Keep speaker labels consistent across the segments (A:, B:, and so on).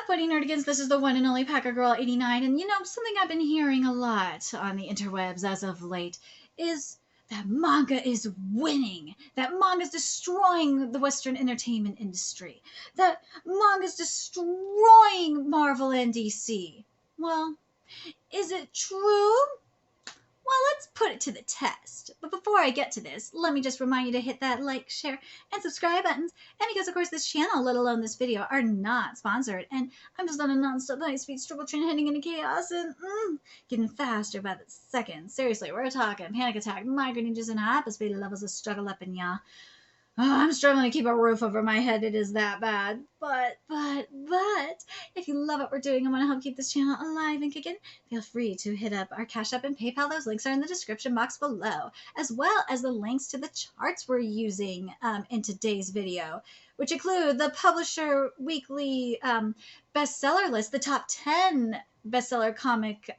A: up, Buddy Nerdigans? This is the one and only Packer Girl 89, and you know, something I've been hearing a lot on the interwebs as of late is that manga is winning, that manga is destroying the Western entertainment industry, that manga is destroying Marvel and DC. Well, is it true? Well, let's put it to the test. But before I get to this, let me just remind you to hit that like, share, and subscribe buttons. And because, of course, this channel, let alone this video, are not sponsored. And I'm just on a non-stop high-speed struggle train heading into chaos and getting faster by the second. Seriously, we're talking panic attack, microninjas, and hyperspeed levels of struggle up in ya. Oh, I'm struggling to keep a roof over my head. It is that bad. But, if you love what we're doing and want to help keep this channel alive and kicking, feel free to hit up our Cash App and PayPal. Those links are in the description box below, as well as the links to the charts we're using in today's video, which include the Publisher Weekly bestseller list, the top 10 bestseller comic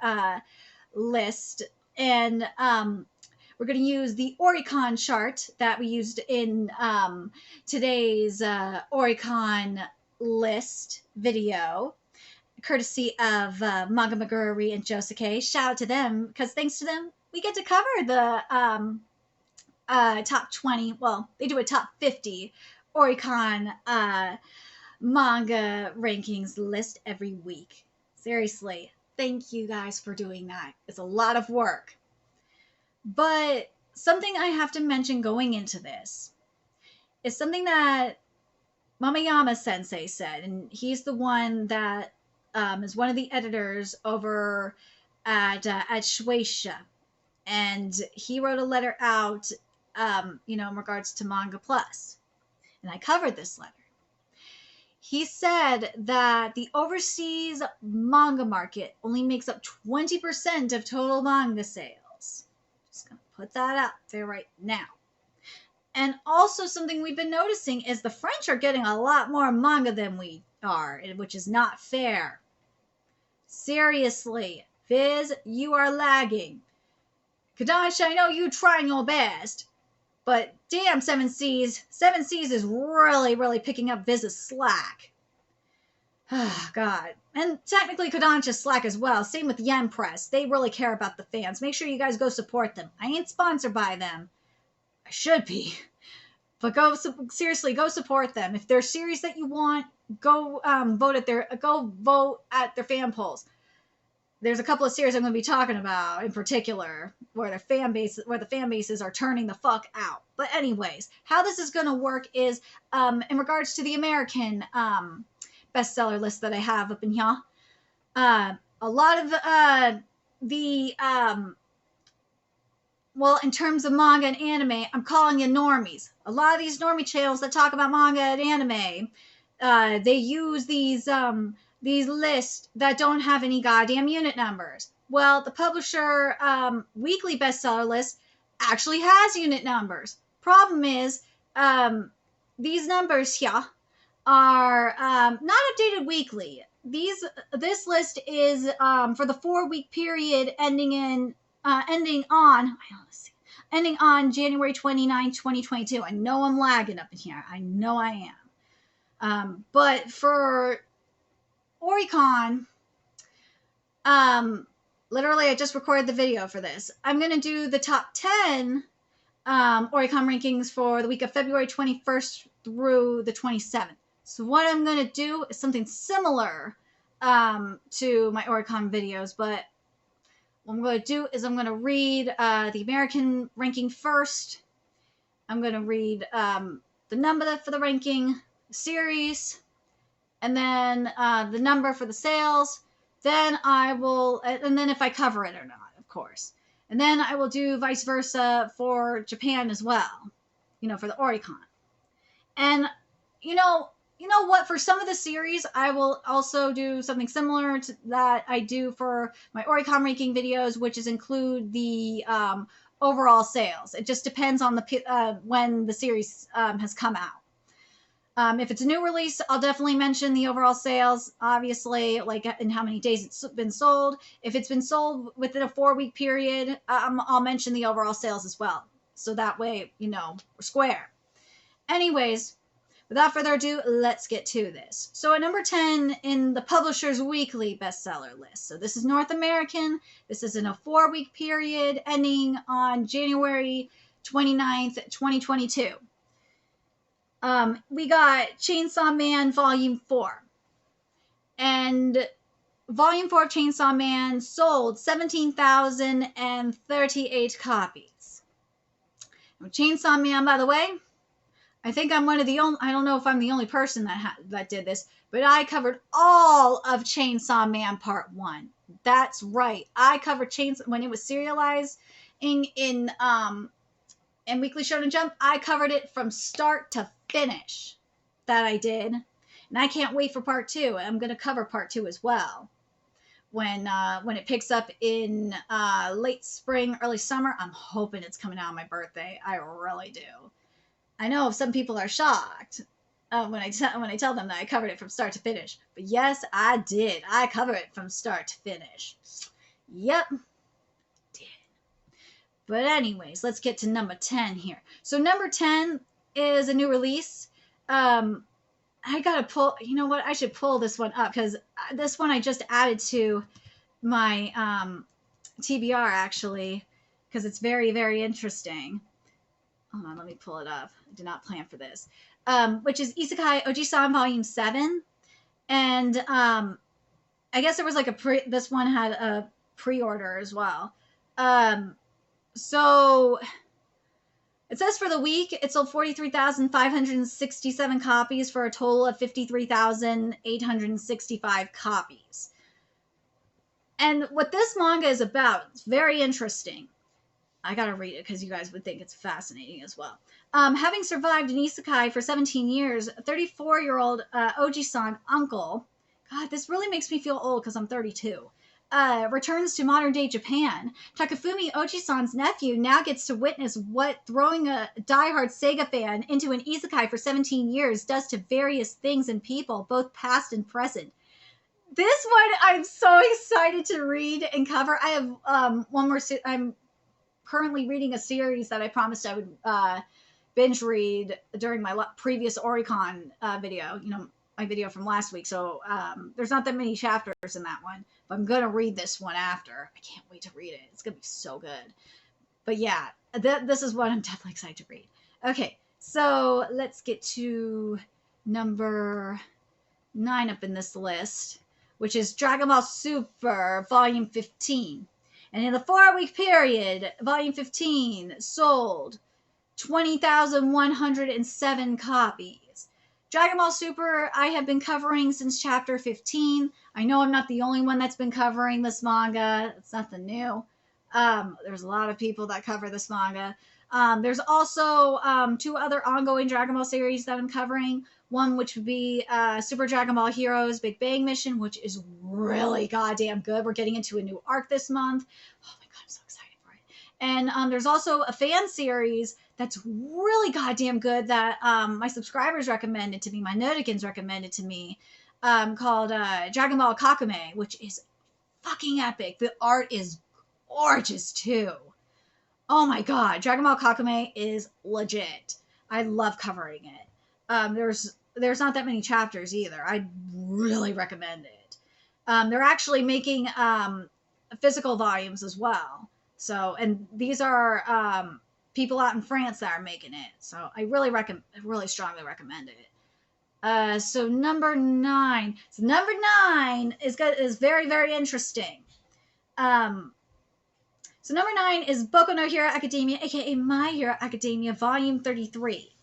A: list, and we're going to use the Oricon chart that we used in today's Oricon list video, courtesy of Manga Maguri and Josuke. Shout out to them, because thanks to them, we get to cover the top 20, well, they do a top 50 Oricon manga rankings list every week. Seriously, thank you guys for doing that. It's a lot of work. But something I have to mention going into this is something that Mamayama Sensei said, and he's the one that is one of the editors over at Shueisha, and he wrote a letter out, in regards to Manga Plus, and I covered this letter. He said that the overseas manga market only makes up 20% of total manga sales. Just gonna put that out there right now. And also something we've been noticing is the French are getting a lot more manga than we are, which is not fair. Seriously, Viz, you are lagging. Kodansha, I know you're trying your best, but damn, Seven Seas is really, really picking up Viz's slack. Oh, God. And technically Kodansha's slack as well. Same with Yen Press. They really care about the fans. Make sure you guys go support them. I ain't sponsored by them. I should be. But seriously, go support them. If there's series that you want, go vote at their fan polls. There's a couple of series I'm going to be talking about in particular where the fan bases are turning the fuck out. But anyways, how this is going to work is in regards to the American bestseller list that I have up in here. A lot of well, in terms of manga and anime, I'm calling you normies. A lot of these normie channels that talk about manga and anime, they use these lists that don't have any goddamn unit numbers. Well, the Publisher Weekly bestseller list actually has unit numbers. Problem is, these numbers here are not updated weekly. This list is for the 4-week period ending on January 29, 2022. I know I'm lagging up in here. I know I am. But for Oricon, literally I just recorded the video for this. I'm going to do the top 10 Oricon rankings for the week of February 21st through the 27th. So what I'm going to do is something similar to my Oricon videos, but what I'm going to do is I'm going to read the American ranking first. I'm going to read the number for the ranking series, and then the number for the sales. Then I will, and then if I cover it or not, of course. And then I will do vice versa for Japan as well, for the Oricon. And, you know what? For some of the series, I will also do something similar to that I do for my Oricon ranking videos, which is include the overall sales. It just depends on the when the series has come out. If it's a new release, I'll definitely mention the overall sales, obviously, like in how many days it's been sold. If it's been sold within a 4-week period, I'll mention the overall sales as well. So that way, we're square. Anyways, without further ado, let's get to this. So at number 10 in the Publisher's Weekly bestseller list. So this is North American. This is in a 4-week period ending on January 29th, 2022. We got Chainsaw Man Volume 4. And Volume 4 of Chainsaw Man sold 17,038 copies. Now, Chainsaw Man, by the way, I think I'm one of the only, I don't know if I'm the only person that did this, but I covered all of Chainsaw Man Part 1. That's right. I covered Chainsaw, when it was serialized in Weekly Shonen Jump, I covered it from start to finish. That I did. And I can't wait for Part 2. I'm going to cover Part 2 as well. When it picks up in late spring, early summer, I'm hoping it's coming out on my birthday. I really do. I know some people are shocked when I tell them that I covered it from start to finish. But yes, I did. I covered it from start to finish. Yep. Did. But anyways, let's get to number 10 here. So number 10 is a new release. I gotta pull, you know what? I should pull this one up because this one I just added to my TBR actually because it's very, very interesting. Hold on, let me pull it up. I did not plan for this. Which is Isekai Oji-san Volume 7. And I guess there was like this one had a pre-order as well. So it says for the week, it sold 43,567 copies for a total of 53,865 copies. And what this manga is about, it's very interesting. I gotta read it because you guys would think it's fascinating as well. Having survived an isekai for 17 years, 34-year-old Oji-san uncle, God, this really makes me feel old because I'm 32, returns to modern-day Japan. Takafumi Oji-san's nephew now gets to witness what throwing a diehard Sega fan into an isekai for 17 years does to various things and people, both past and present. This one I'm so excited to read and cover. I have one more. I'm currently reading a series that I promised I would binge read during my previous Oricon video, you know, my video from last week. So there's not that many chapters in that one, but I'm going to read this one after. I can't wait to read it. It's going to be so good. But yeah, this is what I'm definitely excited to read. Okay, so let's get to number 9 up in this list, which is Dragon Ball Super Volume 15. And in the 4-week period, Volume 15 sold 20,107 copies. Dragon Ball Super, I have been covering since chapter 15. I know I'm not the only one that's been covering this manga. It's nothing new. There's a lot of people that cover this manga. There's also 2 other ongoing Dragon Ball series that I'm covering. One which would be Super Dragon Ball Heroes Big Bang Mission, which is really goddamn good. We're getting into a new arc this month. Oh my god, I'm so excited for it. And there's also a fan series that's really goddamn good that my subscribers recommended to me, my Notikins recommended to me, called Dragon Ball Kakume, which is fucking epic. The art is gorgeous too. Oh my god, Dragon Ball Kakume is legit. I love covering it. There's not that many chapters either. I really recommend it. They're actually making physical volumes as well. So, and these are people out in France that are making it. So I really strongly recommend it. So number 9. So number 9 is very, very interesting. So number 9 is Boku no Hero Academia, aka My Hero Academia, Volume 33.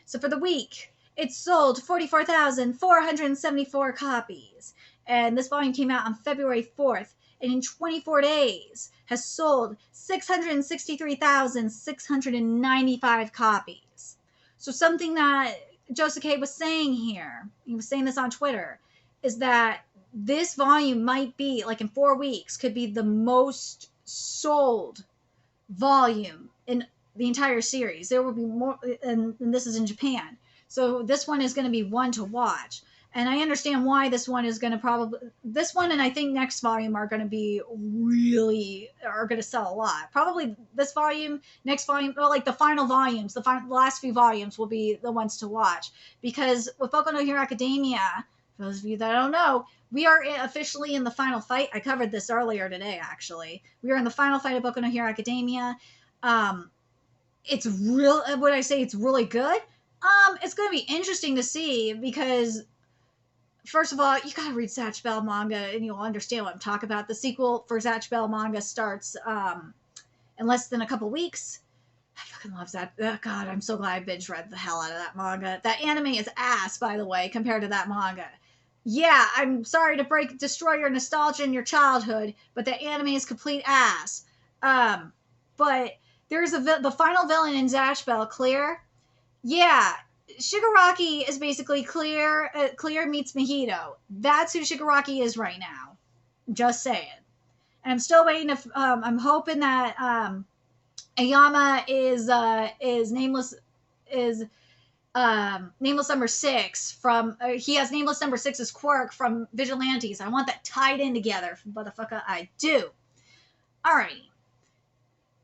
A: So for the week, it sold 44,474 copies. And this volume came out on February 4th. And in 24 days, has sold 663,695 copies. So something that Josuke was saying here, he was saying this on Twitter, is that this volume might be, like in 4 weeks, could be the most sold volume in the entire series. There will be more, and this is in Japan. So this one is going to be one to watch. And I understand why this one is going to this one and I think next volume are going to be are going to sell a lot. Probably this volume, next volume, well, like the final volumes, the last few volumes will be the ones to watch. Because with Boku no Hero Academia, for those of you that don't know, we are officially in the final fight. I covered this earlier today, actually. We are in the final fight of Boku no Hero Academia. It's real. Would I say it's really good? It's going to be interesting to see because, first of all, you gotta read Zatch Bell manga and you'll understand what I'm talking about. The sequel for Zatch Bell manga starts in less than a couple weeks. I fucking love that. Oh, God, I'm so glad I binge read the hell out of that manga. That anime is ass, by the way, compared to that manga. Yeah, I'm sorry to destroy your nostalgia and your childhood, but the anime is complete ass. But there's the final villain in Zatch Bell, Clear. Yeah, Shigaraki is basically Clear. Clear meets Mojito. That's who Shigaraki is right now. Just saying. And I'm still waiting. I'm hoping that Ayama is nameless nameless number 6 from he has nameless number 6's quirk from Vigilantes. I want that tied in together, motherfucker. I do. Alrighty.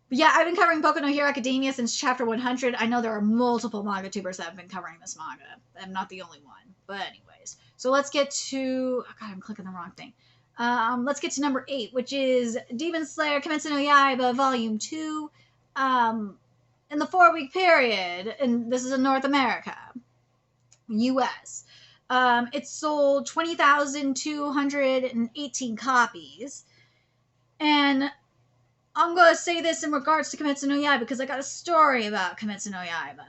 A: But yeah, I've been covering Boku no Hero Academia since chapter 100. I know there are multiple manga tubers that have been covering this manga. I'm not the only one. But anyways. So let's get to... Oh God, I'm clicking the wrong thing. Let's get to number 8, which is Demon Slayer Kimetsu no Yaiba Volume 2. In the 4-week period, and this is in North America, U.S., it sold 20,218 copies. And I'm going to say this in regards to Kimetsu no Yaiba because I got a story about Kimetsu no Yaiba.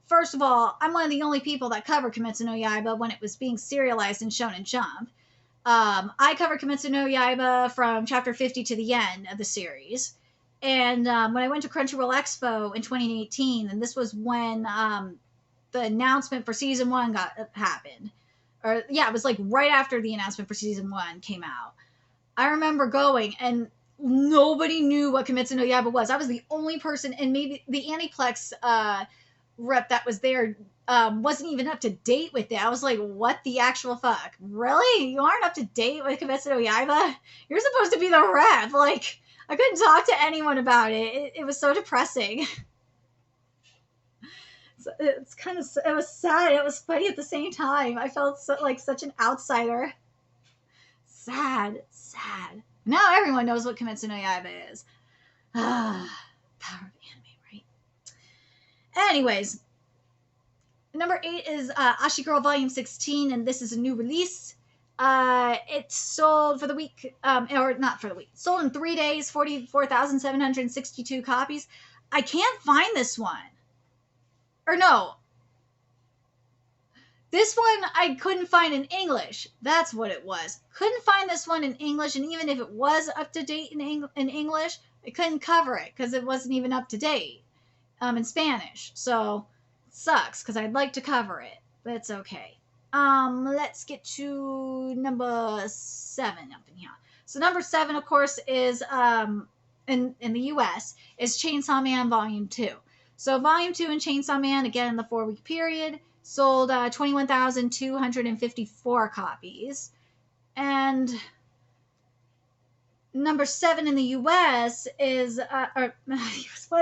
A: First of all, I'm one of the only people that covered Kimetsu no Yaiba when it was being serialized in Shonen Jump. I covered Kimetsu no Yaiba from chapter 50 to the end of the series. And when I went to Crunchyroll Expo in 2018, and this was when the announcement for season 1 happened. Or, yeah, it was like right after the announcement for season 1 came out. I remember going, and nobody knew what Kimetsu no Yaiba was. I was the only person, and maybe the Aniplex rep that was there wasn't even up to date with it. I was like, what the actual fuck? Really? You aren't up to date with Kimetsu no Yaiba? You're supposed to be the rep. Like, I couldn't talk to anyone about it. It was so depressing. It was sad. It was funny at the same time. I felt like such an outsider. Sad. Now everyone knows what Kimetsu no Yaiba is. Power of anime, right? Anyways, number 8 is Ashy Girl Volume 16, and this is a new release. It sold for the week, or not for the week, sold in 3 days, 44,762 copies. I can't find this one. Or no. This one I couldn't find in English. That's what it was. Couldn't find this one in English, and even if it was up to date in English, I couldn't cover it because it wasn't even up to date in Spanish. So, it sucks because I'd like to cover it, but it's okay. Let's get to number 7 up in here. So number 7, of course, is in the U.S. is Chainsaw Man Volume 2. So Volume 2 in Chainsaw Man, again in the 4-week period, sold 21,254 copies. And number 7 in the U.S. is, why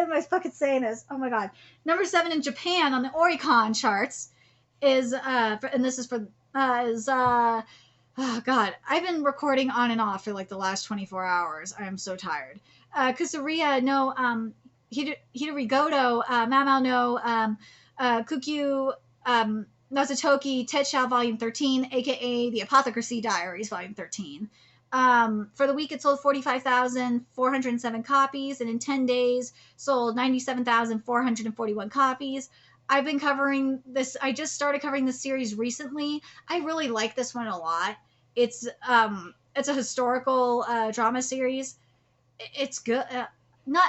A: am I fucking saying this? Oh my God. Number 7 in Japan on the Oricon charts is, and this is for, oh God, I've been recording on and off for like the last 24 hours. I am so tired. Kusuriya no, Hidorigoto, Mamao no, Kukyu, Nozotoki, Tetshao Volume 13, aka The Apothecary Diaries Volume 13. For the week, it sold 45,407 copies, and in 10 days, sold 97,441 copies. I've been covering this. I just started covering this series recently. I really like this one a lot. It's a historical drama series. It's good.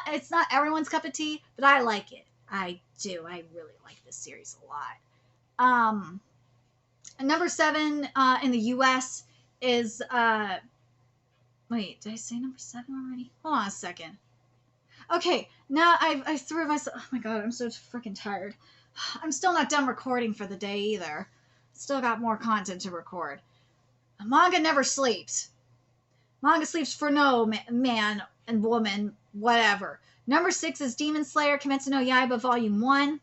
A: It's not everyone's cup of tea, but I like it. I do. I really like this series a lot. Number 7 in the U.S. is wait, did I say number 7 already? Hold on a second. Okay, now I threw myself. Oh my God, I'm so freaking tired. I'm still not done recording for the day either. Still got more content to record. Manga never sleeps. Manga sleeps for no man and woman, whatever. Number 6 is Demon Slayer Kimetsu no Yaiba Volume 1.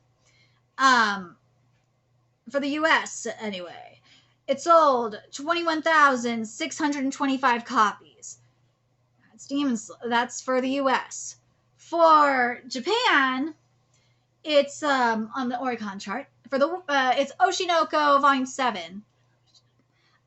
A: For the US, anyway. It sold 21,625 copies. That's for the US. For Japan, it's on the Oricon chart. It's Oshinoko Volume 7.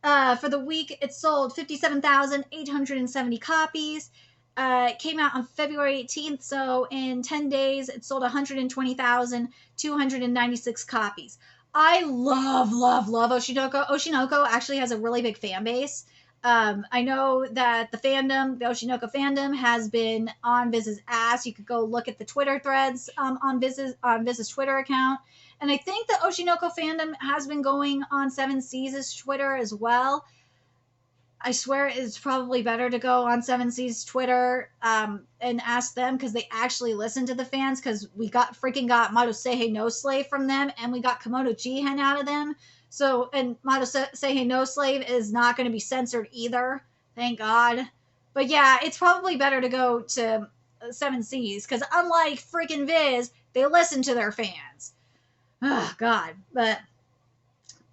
A: For the week, it sold 57,870 copies. It came out on February 18th, so in 10 days, it sold 120,296 copies. I love Oshinoko. Oshinoko actually has a really big fan base. I know that the Oshinoko fandom, has been on Viz's ass. You could go look at the Twitter threads on Viz's Twitter account. And I think the Oshinoko fandom has been going on Seven Seas' Twitter as well. I swear it's probably better to go on Seven Seas' Twitter and ask them, because they actually listen to the fans, because we got Madosehe No Slave from them, and we got Komodo Jihen out of them. So, and Madosehe No Slave is not going to be censored either, thank God. But yeah, it's probably better to go to Seven Seas, because unlike freaking Viz, they listen to their fans. Oh, God. But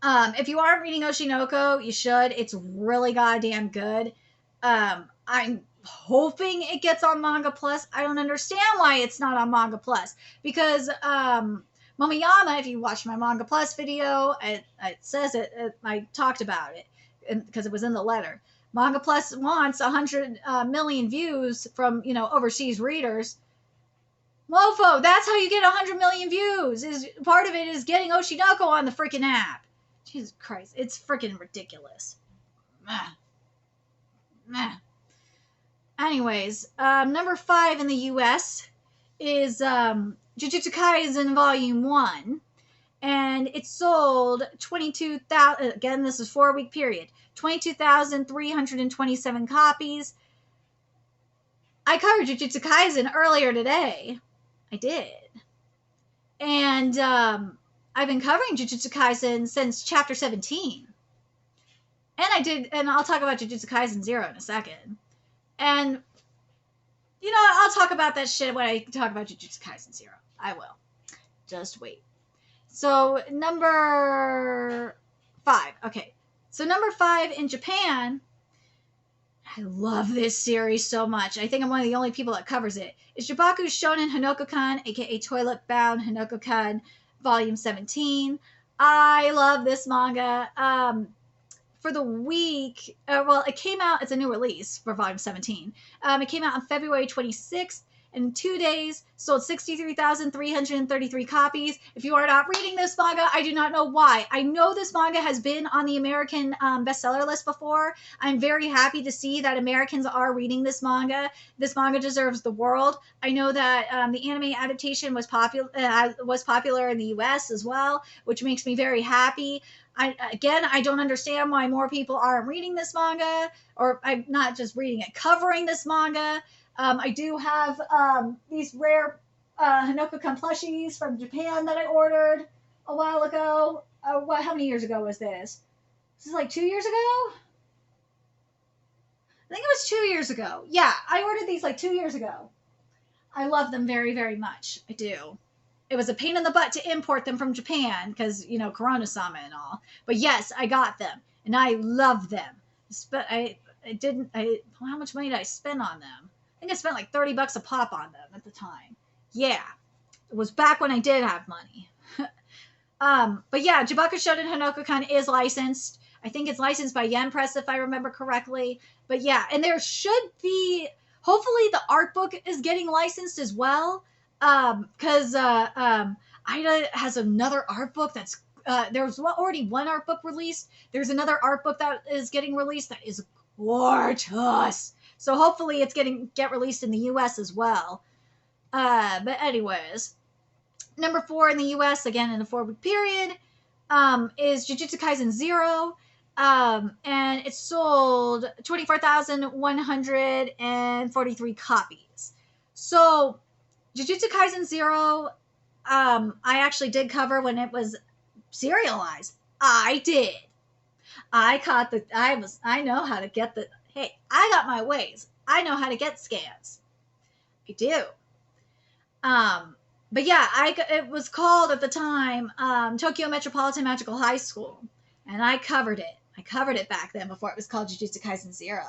A: if you aren't reading Oshinoko, you should. It's really goddamn good. I'm hoping it gets on Manga Plus. I don't understand why it's not on Manga Plus. Because Momoyama, if you watch my Manga Plus video, it says it. I talked about it because it was in the letter. Manga Plus wants 100 million views from, overseas readers. Mofo, that's how you get 100 million views. Part of it is getting Oshinoko on the freaking app. Jesus Christ, it's freaking ridiculous. Anyways, number 5 in the US is Jujutsu Kaisen Volume 1. And it sold 22,000, again, this is 4-week period, 22,327 copies. I covered Jujutsu Kaisen earlier today. I did. And I've been covering Jujutsu Kaisen since chapter 17. And I'll talk about Jujutsu Kaisen 0 in a second. And, I'll talk about that shit when I talk about Jujutsu Kaisen 0. I will. Just wait. So, number 5. Okay. So, number 5 in Japan, I love this series so much. I think I'm one of the only people that covers it. It's Jibaku's Shonen Hanoko-kan, aka Toilet Bound Hanoko-kan, Volume 17. I love this manga. For the week, it came out, it's a new release for Volume 17. It came out on February 26th. In 2 days, sold 63,333 copies. If you are not reading this manga, I do not know why. I know this manga has been on the American bestseller list before. I'm very happy to see that Americans are reading this manga. This manga deserves the world. I know that the anime adaptation was popular in the US as well, which makes me very happy. I don't understand why more people aren't reading this manga, or I'm not just reading it, covering this manga. I do have these rare Hanoko-kan plushies from Japan that I ordered a while ago. How many years ago was this? This is like 2 years ago? I think it was 2 years ago. Yeah, I ordered these like 2 years ago. I love them very, very much. I do. It was a pain in the butt to import them from Japan because, Corona-sama and all. But yes, I got them. And I love them. But how much money did I spend on them? I think I spent like $30 a pop on them at the time. Yeah. It was back when I did have money. But yeah, Jibaku Shonen Hanoko-kan is licensed. I think it's licensed by Yen Press if I remember correctly. But yeah, and there should be, hopefully the art book is getting licensed as well. Because Ida has another art book that's, there's already one art book released. There's another art book that is getting released that is gorgeous. So hopefully it's get released in the U.S. as well. But anyways, number 4 in the U.S., again in a 4-week period, is Jujutsu Kaisen 0. And it sold 24,143 copies. So Jujutsu Kaisen 0, I actually did cover when it was serialized. I did. I know how to get hey, I got my ways. I know how to get scans. I do. Um, but yeah, it was called at the time Tokyo Metropolitan Magical High School, and I covered it. I covered it back then before it was called Jujutsu Kaisen Zero.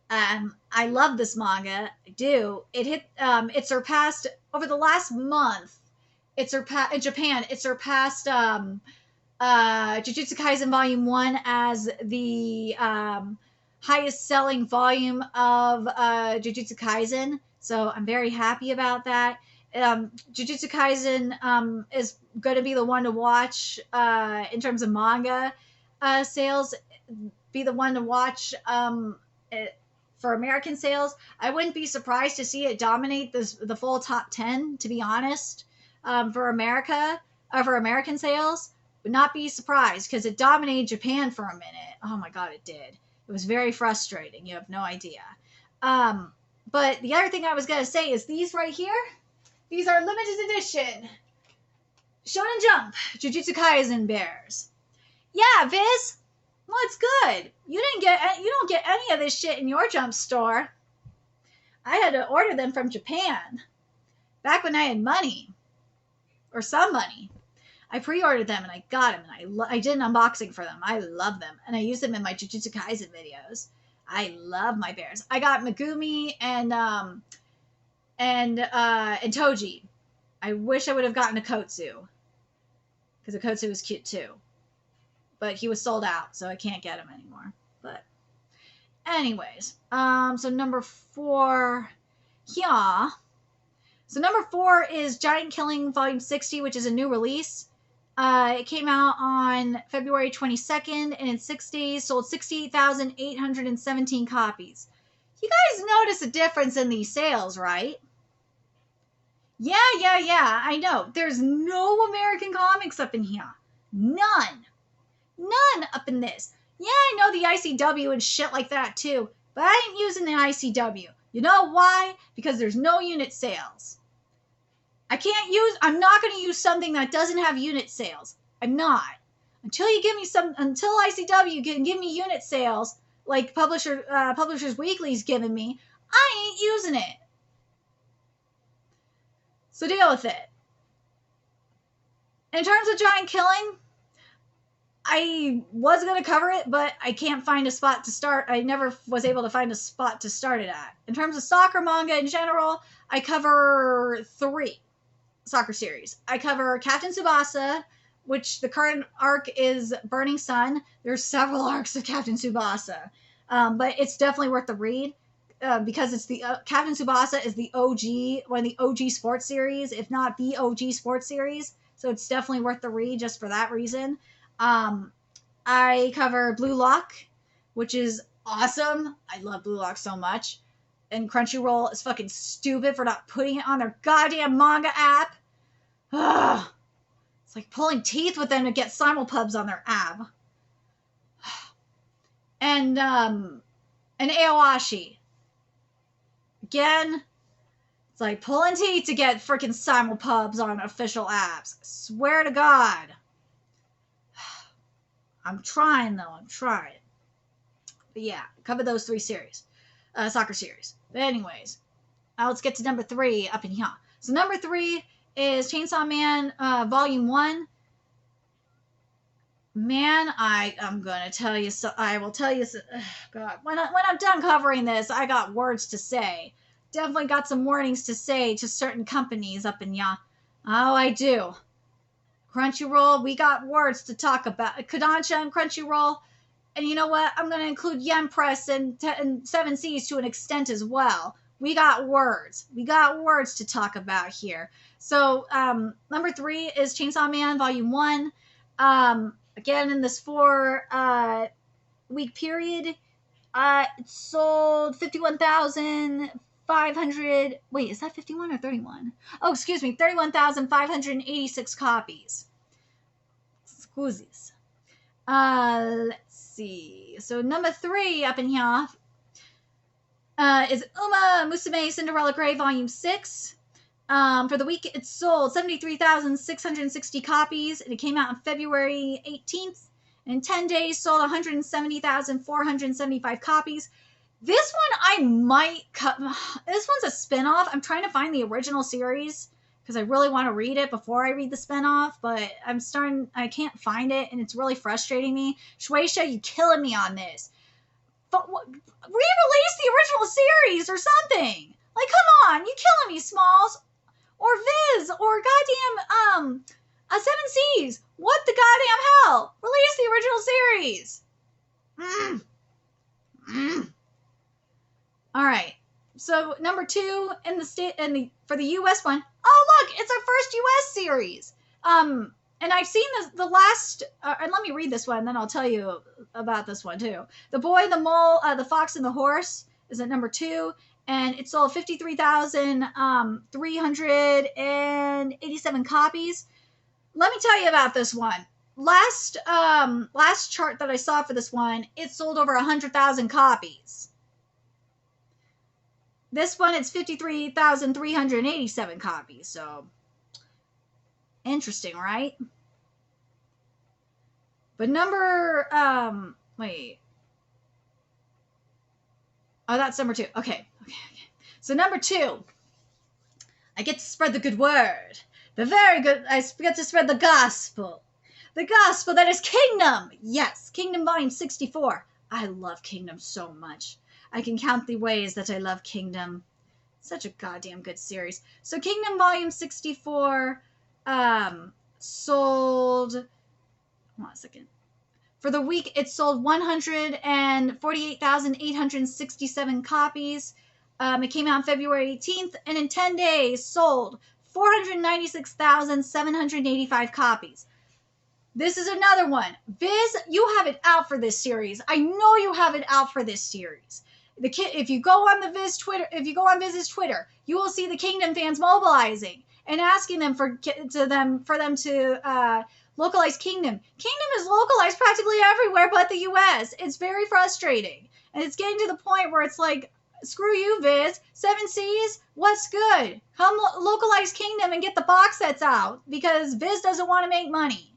A: I love this manga. I do. It surpassed over the last month. It surpassed in Japan. It surpassed Jujutsu Kaisen Volume 1 as the highest selling volume of Jujutsu Kaisen. So I'm very happy about that. Jujutsu Kaisen is going to be the one to watch in terms of manga sales, be the one to watch for American sales. I wouldn't be surprised to see it dominate the full top 10, to be honest, for American sales. Would not be surprised because it dominated Japan for a minute. Oh my god, it did. It was very frustrating. You have no idea. But the other thing I was gonna say is these right here. These are limited edition Shonen Jump Jujutsu Kaisen bears. Yeah, Viz. What's good? You don't get any of this shit in your Jump store. I had to order them from Japan back when I had money or some money. I pre-ordered them and I got them and I did an unboxing for them. I love them and I use them in my Jujutsu Kaisen videos. I love my bears. I got Megumi and Toji. I wish I would have gotten a Kotsu because a Kotsu was cute too, but he was sold out, so I can't get him anymore. But anyways, so number 4, yeah. So number 4 is Giant Killing Volume 60, which is a new release. It came out on February 22nd, and in 6 days sold 68,817 copies. You guys notice a difference in these sales, right? Yeah, I know. There's no American comics up in here. None up in this. Yeah, I know the ICW and shit like that too, but I ain't using the ICW. You know why? Because there's no unit sales. I'm not going to use something that doesn't have unit sales. I'm not. Until ICW can give me unit sales, like Publishers Weekly's giving me, I ain't using it. So deal with it. In terms of Giant Killing, I was going to cover it, but I can't find a spot to start. I never was able to find a spot to start it at. In terms of soccer manga in general, I cover 3 soccer series. I cover Captain Tsubasa, which the current arc is Burning Sun. There's several arcs of Captain Tsubasa, but it's definitely worth the read because it's the Captain Tsubasa is the OG, one of the OG sports series, if not the OG sports series. So it's definitely worth the read just for that reason. I cover Blue Lock, which is awesome. I love Blue Lock so much. And Crunchyroll is fucking stupid for not putting it on their goddamn manga app. Ugh. It's like pulling teeth with them to get simulpubs on their app. And Aoashi. Again, it's like pulling teeth to get freaking simulpubs on official apps. I swear to God. I'm trying, though. I'm trying. But yeah, cover those 3 series. Soccer series. But anyways, let's get to number 3 up in here. So number 3 is Chainsaw Man Volume 1. Man, I'm going to tell you, I will tell you, God, when I'm done covering this, I got words to say. Definitely got some warnings to say to certain companies up in ya. Oh, I do. Crunchyroll, we got words to talk about. Kodansha and Crunchyroll. And you know what? I'm going to include Yen Press and 7 Seas to an extent as well. We got words. We got words to talk about here. So, number 3 is Chainsaw Man Volume 1. Again, in this 4-week period, it sold 51,500. Wait, is that 51 or 31? Oh, excuse me, 31,586 copies. Excuses. Let's see. So number 3 up in here is Musume Cinderella Grey Volume 6. For the week, it sold 73,660 copies, and it came out on February 18th. And in 10 days, sold 170,475 copies. This one I might cut. This one's a spinoff. I'm trying to find the original series because I really want to read it before I read the spinoff, but I can't find it, and it's really frustrating me. Shueisha, you killing me on this. But re-release the original series or something. Like, come on, you killing me, Smalls. Or Viz, or goddamn, Seven Seas. What the goddamn hell? Release the original series. All right. So number 2 in the state for the U.S. one. Oh, look, it's our first U.S. series. And I've seen the last. And let me read this one, then I'll tell you about this one too. The Boy, the Mole, the Fox, and the Horse is at number 2. And it sold 53,387 copies. Let me tell you about this one. Last chart that I saw for this one, it sold over 100,000 copies. This one, it's 53,387 copies. So, interesting, right? But number, wait. Oh, that's number 2. Okay. So number 2, I get to spread the good word. I get to spread the gospel. The gospel that is Kingdom. Yes, Kingdom Volume 64. I love Kingdom so much. I can count the ways that I love Kingdom. Such a goddamn good series. So Kingdom Volume 64 sold... Hold on a second. For the week, it sold 148,867 copies. It came out on February 18th, and in 10 days, sold 496,785 copies. This is another one. Viz, you have it out for this series. I know you have it out for this series. If you go on Viz's Twitter, you will see the Kingdom fans mobilizing and asking them for them to localize Kingdom. Kingdom is localized practically everywhere but the U.S. It's very frustrating, and it's getting to the point where it's like, screw you, Viz. Seven Seas, what's good? Come localize Kingdom and get the box sets out, because Viz doesn't want to make money.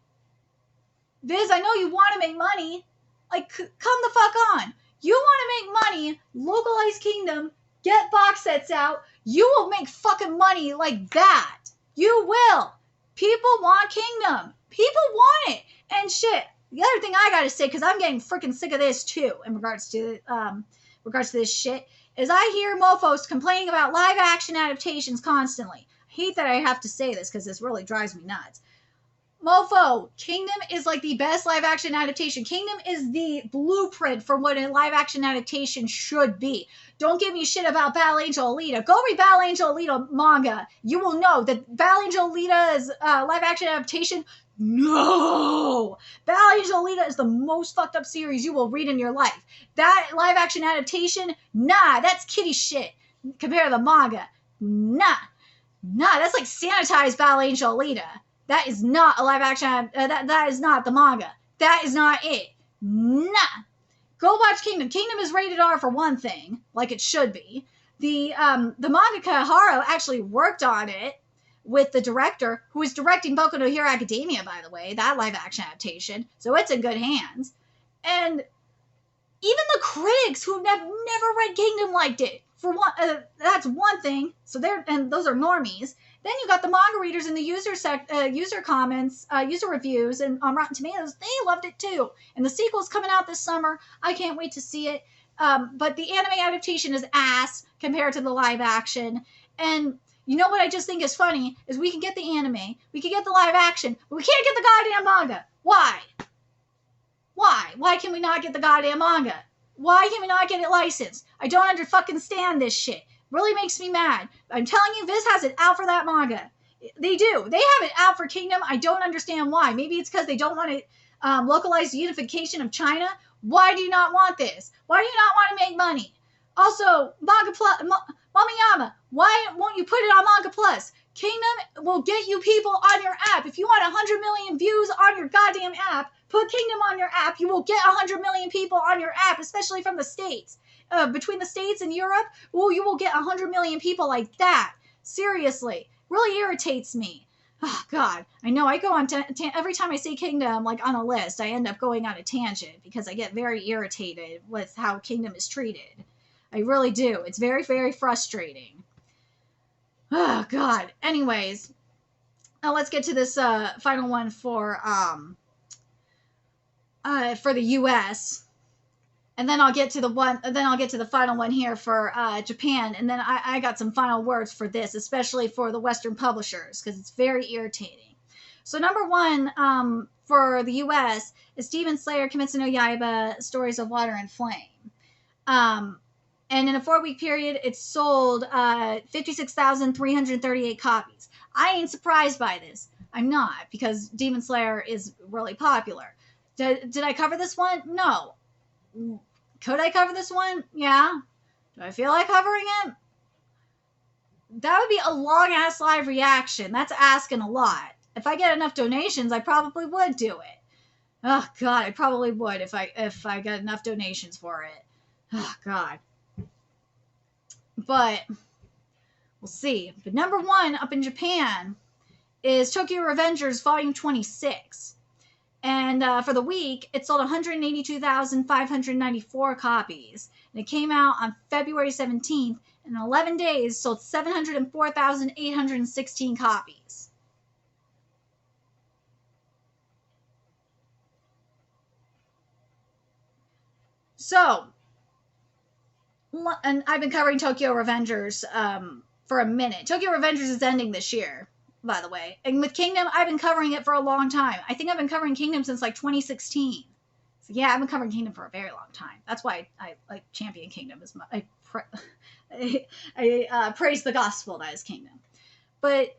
A: Viz, I know you want to make money. Like, come the fuck on. You want to make money, localize Kingdom, get box sets out. You will make fucking money like that. You will. People want Kingdom. People want it. And shit, the other thing I gotta say, because I'm getting freaking sick of this too, in regards to this shit, is I hear mofos complaining about live action adaptations constantly. I hate that I have to say this because this really drives me nuts. Mofo, Kingdom is like the best live action adaptation. Kingdom is the blueprint for what a live action adaptation should be. Don't give me shit about Battle Angel Alita. Go read Battle Angel Alita manga. You will know that Battle Angel Alita's live action adaptation, no! Battle Angel Alita is the most fucked up series you will read in your life. That live action adaptation, nah, that's kiddie shit compared to the manga. Nah, that's like sanitized Battle Angel Alita. That is not a live action. That is not the manga. That is not it. Nah. Go watch Kingdom. Kingdom is rated R for one thing, like it should be. The mangaka Haro actually worked on it with the director, who is directing Boku no Hero Academia, by the way, that live action adaptation. So it's in good hands. And even the critics who never read Kingdom liked it. For one, that's one thing. So those are normies. Then you got the manga readers and the user comments, user reviews, and on Rotten Tomatoes, they loved it too. And the sequel's coming out this summer. I can't wait to see it. But the anime adaptation is ass compared to the live action. And you know what I just think is funny is we can get the anime, we can get the live action, but we can't get the goddamn manga. Why? Why can we not get the goddamn manga? Why can we not get it licensed? I don't fucking stand this shit. Really makes me mad. I'm telling you, Viz has it out for that manga. They do. They have it out for Kingdom. I don't understand why. Maybe it's because they don't want to localize the unification of China. Why do you not want this? Why do you not want to make money? Also, Manga Plus, Mamiyama, why won't you put it on Manga Plus? Kingdom will get you people on your app. If you want 100 million views on your goddamn app, put Kingdom on your app. You will get 100 million people on your app, especially from the States. Between the States and Europe, you will get 100 million people like that. Seriously. Really irritates me. Oh, God. I know I go on, every time I see Kingdom, like on a list, I end up going on a tangent because I get very irritated with how Kingdom is treated. I really do. It's very, very frustrating. Oh, God. Anyways, now let's get to this final one for the U.S., and then I'll get to the final one here for Japan, and then I got some final words for this, especially for the Western publishers, because it's very irritating. So number one for the U.S. is Demon Slayer Kimetsu no Yaiba Stories of Water and Flame. And in a 4-week period, it sold 56,338 copies. I ain't surprised by this. I'm not, because Demon Slayer is really popular. Did I cover this one? No. Could I cover this one? Yeah. Do I feel like covering it? That would be a long-ass live reaction. That's asking a lot. If I get enough donations, I probably would do it. Oh, God, I probably would if I get enough donations for it. Oh, God. But we'll see. But number one up in Japan is Tokyo Revengers Volume 26. And for the week, it sold 182,594 copies. And it came out on February 17th. And in 11 days, sold 704,816 copies. So, and I've been covering Tokyo Revengers for a minute. Tokyo Revengers is ending this year, by the way. And with Kingdom, I've been covering it for a long time. I think I've been covering Kingdom since like 2016. So yeah, I've been covering Kingdom for a very long time. That's why I like champion Kingdom. I praise the gospel that is Kingdom. But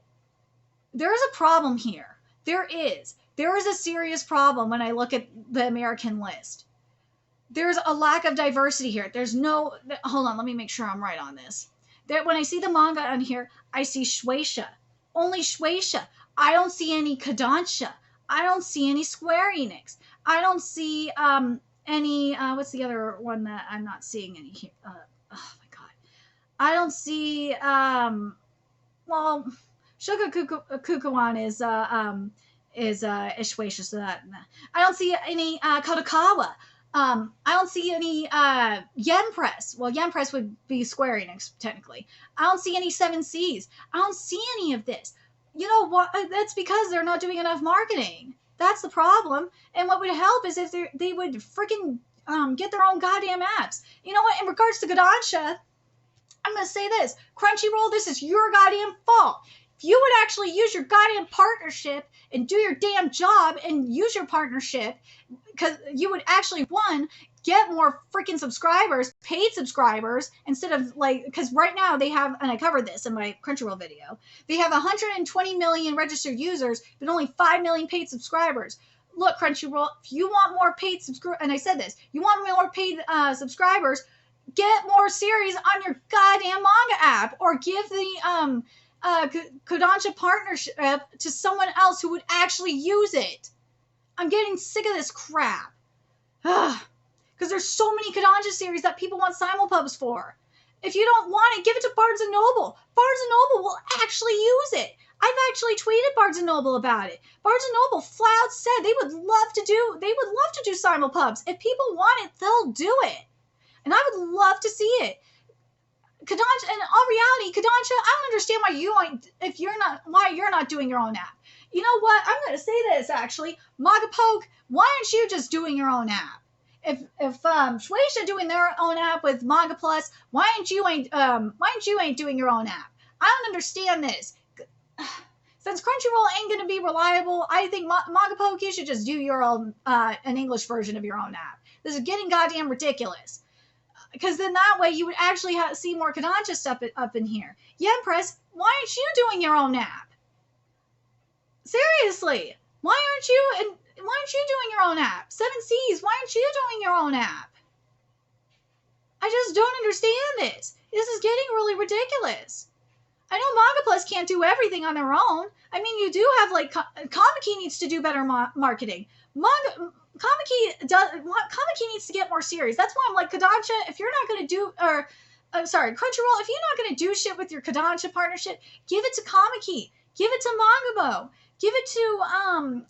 A: there is a problem here. There is a serious problem when I look at the American list. There's a lack of diversity here. There's no... Hold on, let me make sure I'm right on this. When I see the manga on here, I see Shueisha. Only Shueisha. I don't see any Kodansha. I don't see any Square Enix. I don't see any... what's the other one that I'm not seeing any here? Oh, my God. I don't see... well, Shukakukuwan is Shueisha, so that... I don't see any Kadokawa. I don't see any Yen Press. Well, Yen Press would be Square Enix, technically. I don't see any 7 Seas. I don't see any of this. You know what? That's because they're not doing enough marketing. That's the problem. And what would help is if they would freaking get their own goddamn apps. You know what? In regards to Kodansha, I'm going to say this. Crunchyroll, this is your goddamn fault. If you would actually use your goddamn partnership and do your damn job and use your partnership, because you would actually, one, get more freaking subscribers, paid subscribers, instead of like, because right now they have, and I covered this in my Crunchyroll video, they have 120 million registered users, but only 5 million paid subscribers. Look, Crunchyroll, if you want more paid subscribers, and I said this, you want more paid subscribers, get more series on your goddamn manga app, or give the, Kodansha partnership to someone else who would actually use it. I'm getting sick of this crap. Because there's so many Kodansha series that people want simulpubs for. If you don't want it, give it to Barnes & Noble. Barnes & Noble will actually use it. I've actually tweeted Barnes & Noble about it. Barnes & Noble flat out said they would love to do simulpubs. If people want it, they'll do it. And I would love to see it. Kodansha, in all reality, Kodansha, I don't understand why you're not doing your own app. You know what? I'm going to say this actually. Magapoke, why aren't you just doing your own app? If Shueisha doing their own app with Manga Plus, why aren't you ain't doing your own app? I don't understand this. Since Crunchyroll ain't going to be reliable, I think Magapoke, you should just do your own an English version of your own app. This is getting goddamn ridiculous. Because then that way you would actually see more Kodansha stuff up in here. Yen Press, why aren't you doing your own app? Seriously, why aren't you doing your own app? 7 Seas, why aren't you doing your own app? I just don't understand this. This is getting really ridiculous. I know Manga Plus can't do everything on their own. I mean, you do have like Kamiki needs to do better marketing. Kamiki needs to get more series. That's why I'm like, Kodansha, if you're not going to do, or sorry, Crunchyroll, if you're not going to do shit with your Kodansha partnership, give it to Kamiki. Give it to Mangabo. Give it to,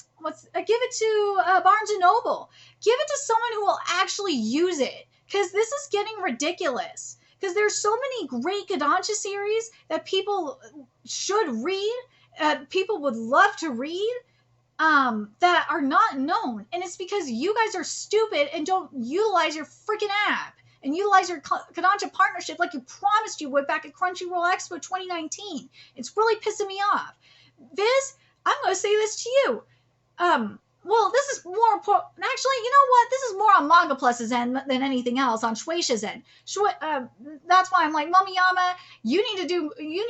A: give it to Barnes & Noble. Give it to someone who will actually use it. Because this is getting ridiculous. Because there's so many great Kodansha series that people should read, people would love to read, that are not known. And it's because you guys are stupid and don't utilize your freaking app and utilize your Kodansha partnership like you promised you would back at Crunchyroll Expo 2019. It's really pissing me off. Viz, I'm going to say this to you. Well, this is more important. Actually, you know what? This is more on Manga Plus's end than anything else, on Shueisha's end. That's why I'm like, Momiyama, you need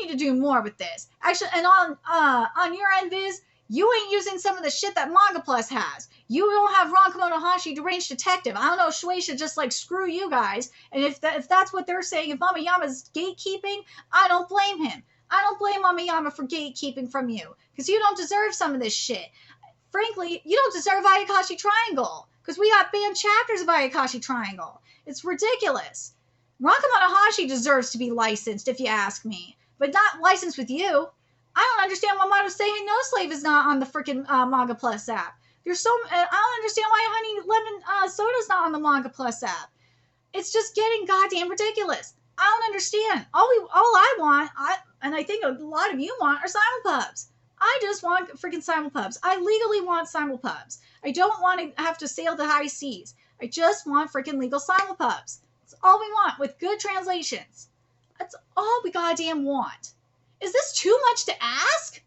A: to do more with this. Actually, and on your end, Viz, you ain't using some of the shit that Manga Plus has. You don't have Ron Komonohashi, Deranged Detective. I don't know, Shueisha just like, screw you guys. And if that's what they're saying, if Momiyama's gatekeeping, I don't blame him. I don't blame Momiyama for gatekeeping from you. Because you don't deserve some of this shit. Frankly, you don't deserve Ayakashi Triangle. Because we got banned chapters of Ayakashi Triangle. It's ridiculous. Ron Komonohashi deserves to be licensed, if you ask me. But not licensed with you. I don't understand why Mato Say No Slave is not on the freaking Manga Plus app. I don't understand why Honey Lemon Soda's not on the Manga Plus app. It's just getting goddamn ridiculous. I don't understand. All I want, and I think a lot of you want, are simulpubs. I just want freaking simulpubs. I legally want simulpubs. I don't want to have to sail the high seas. I just want freaking legal simulpubs. That's all we want, with good translations. That's all we goddamn want. Is this too much to ask?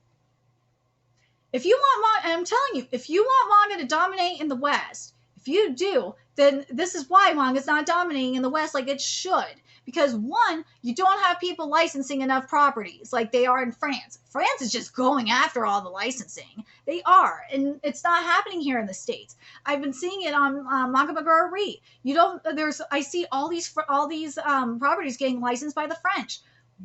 A: If you want manga, I'm telling you, if you want manga to dominate in the West, if you do, then this is why manga's not dominating in the West like it should. Because one, you don't have people licensing enough properties like they are in France. France is just going after all the licensing. They are, and it's not happening here in the States. I've been seeing it on Manga Magura Re. I see all these properties getting licensed by the French.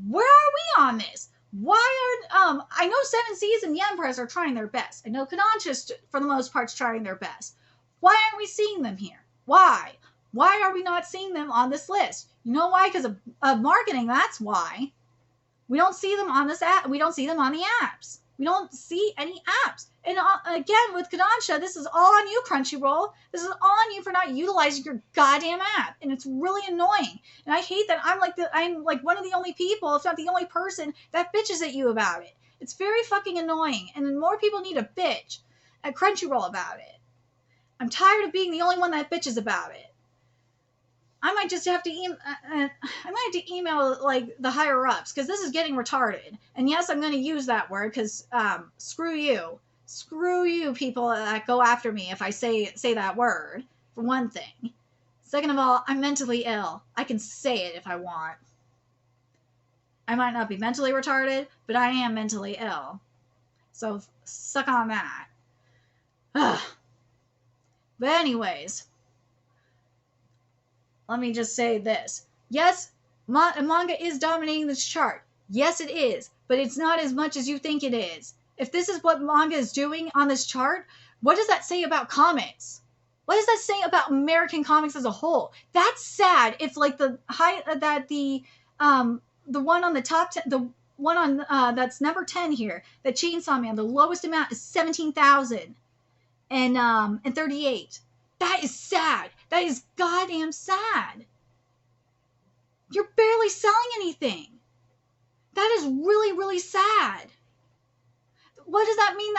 A: Where are we on this? Why aren't I know Seven Seas and Yen Press are trying their best. I know Kodansha, for the most part, is trying their best. Why aren't we seeing them here? Why? Why are we not seeing them on this list? You know why? Because of marketing. That's why. We don't see them on this app. We don't see them on the apps. We don't see any apps. And again, with Kodansha, this is all on you, Crunchyroll. This is all on you for not utilizing your goddamn app. And it's really annoying. And I hate that I'm like one of the only people, if not the only person, that bitches at you about it. It's very fucking annoying. And more people need to bitch at Crunchyroll about it. I'm tired of being the only one that bitches about it. I might just have to email like the higher ups, because this is getting retarded. And yes, I'm going to use that word because screw you people that go after me if I say that word, for one thing. Second of all, I'm mentally ill. I can say it if I want. I might not be mentally retarded, but I am mentally ill. So suck on that. Ugh. But anyways, let me just say this. Yes, manga is dominating this chart. Yes, it is. But it's not as much as you think it is. If this is what manga is doing on this chart, what does that say about comics? What does that say about American comics as a whole? That's sad. If like the one on the top 10, the one on that's number 10 here, the Chainsaw Man, the lowest amount is 17,000 and 38. That is sad. That is goddamn sad. You're barely selling anything. That is really, really sad. What does that mean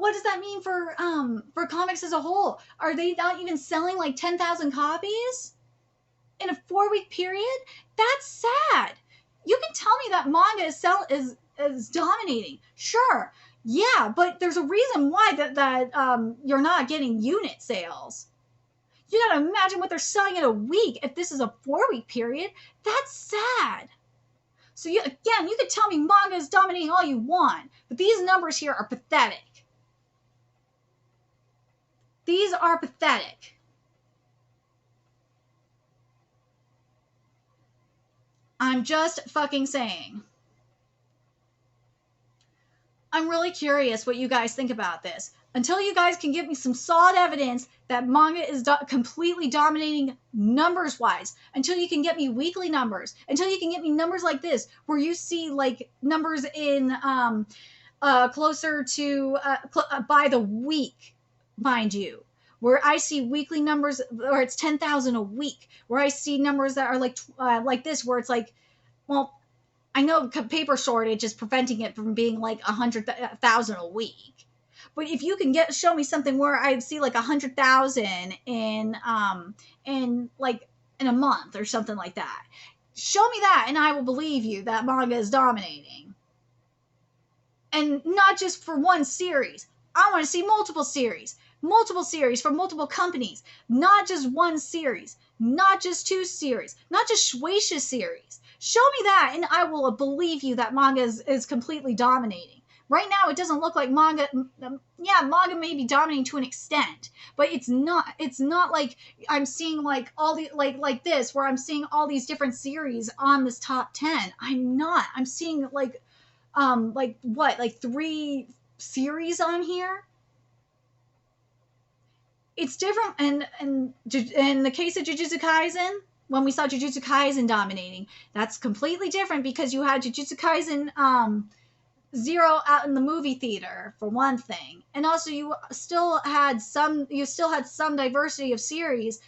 A: what does that mean for comics as a whole? Are they not even selling like 10,000 copies in a 4-week period? That's sad. You can tell me that manga is dominating. Sure. Yeah, but there's a reason why that you're not getting unit sales. You gotta imagine what they're selling in a week if this is a 4-week period. That's sad. So you could tell me manga is dominating all you want, but these numbers here are pathetic. These are pathetic. I'm just fucking saying. I'm really curious what you guys think about this. Until you guys can give me some solid evidence that manga is completely dominating numbers-wise, until you can get me weekly numbers, until you can get me numbers like this, where you see like numbers in closer to by the week, mind you, where I see weekly numbers, or it's 10,000 a week, where I see numbers that are like this, where it's like, well, I know paper shortage is preventing it from being like 100,000 a week. But if you can show me something where I see like 100,000 in like in a month or something like that, show me that and I will believe you that manga is dominating. And not just for one series. I want to see multiple series from multiple companies, not just one series, not just two series, not just Shueisha series. Show me that and I will believe you that manga is completely dominating. Right now, it doesn't look like manga. Yeah, manga may be dominating to an extent, but it's not. It's not like I'm seeing like all the like this, where I'm seeing all these different series on this top 10. I'm not. I'm seeing like what, like 3 series on here. It's different, and in the case of Jujutsu Kaisen, when we saw Jujutsu Kaisen dominating, that's completely different because you had Jujutsu Kaisen 0 out in the movie theater for one thing, and also you still had some diversity of series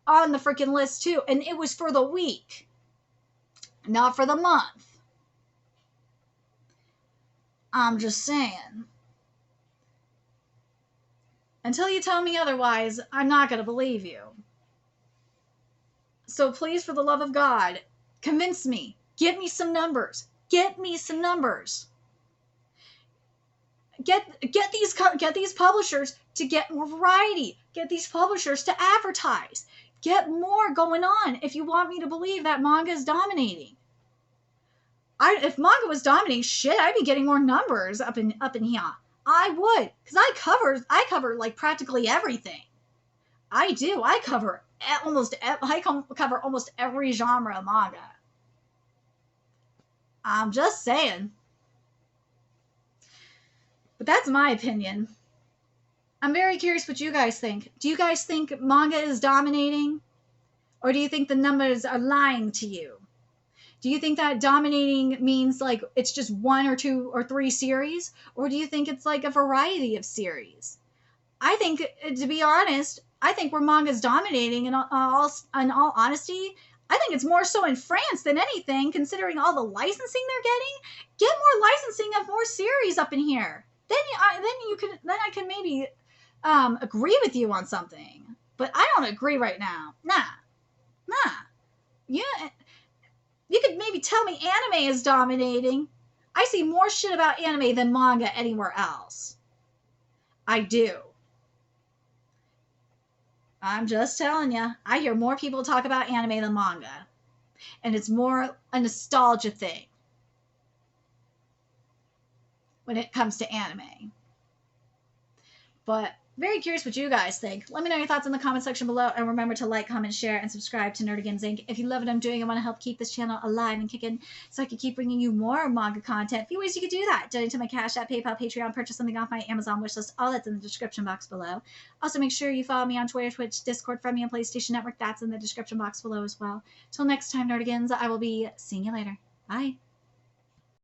A: on the freaking list too, and it was for the week, not for the month. I'm just saying. Until you tell me otherwise, I'm not going to believe you. So please, for the love of God, convince me. Get me some numbers. Get me some numbers. Get these publishers to get more variety. Get these publishers to advertise. Get more going on if you want me to believe that manga is dominating. If manga was dominating, shit, I'd be getting more numbers up in here. I would, because I cover like practically everything. I do. I cover almost every genre of manga. I'm just saying. But that's my opinion. I'm very curious what you guys think. Do you guys think manga is dominating? Or do you think the numbers are lying to you? Do you think that dominating means like it's just 1 or 2 or 3 series? Or do you think it's like a variety of series? I think, to be honest, I think where manga's dominating, in all honesty, I think it's more so in France than anything, considering all the licensing they're getting. Get more licensing of more series up in here. Then I can maybe agree with you on something. But I don't agree right now. Nah. Yeah, you could maybe tell me anime is dominating. I see more shit about anime than manga anywhere else. I do. I'm just telling you. I hear more people talk about anime than manga. And it's more a nostalgia thing when it comes to anime. But very curious what you guys think. Let me know your thoughts in the comment section below, and remember to like, comment, share, and subscribe to Nerdigans Inc. If you love what I'm doing and want to help keep this channel alive and kicking so I can keep bringing you more manga content, a few ways you could do that. Donate to my Cash App, PayPal, Patreon, purchase something off my Amazon wishlist, all that's in the description box below. Also, make sure you follow me on Twitter, Twitch, Discord, Friend Me, and PlayStation Network. That's in the description box below as well. Till next time, Nerdigans, I will be seeing you later. Bye.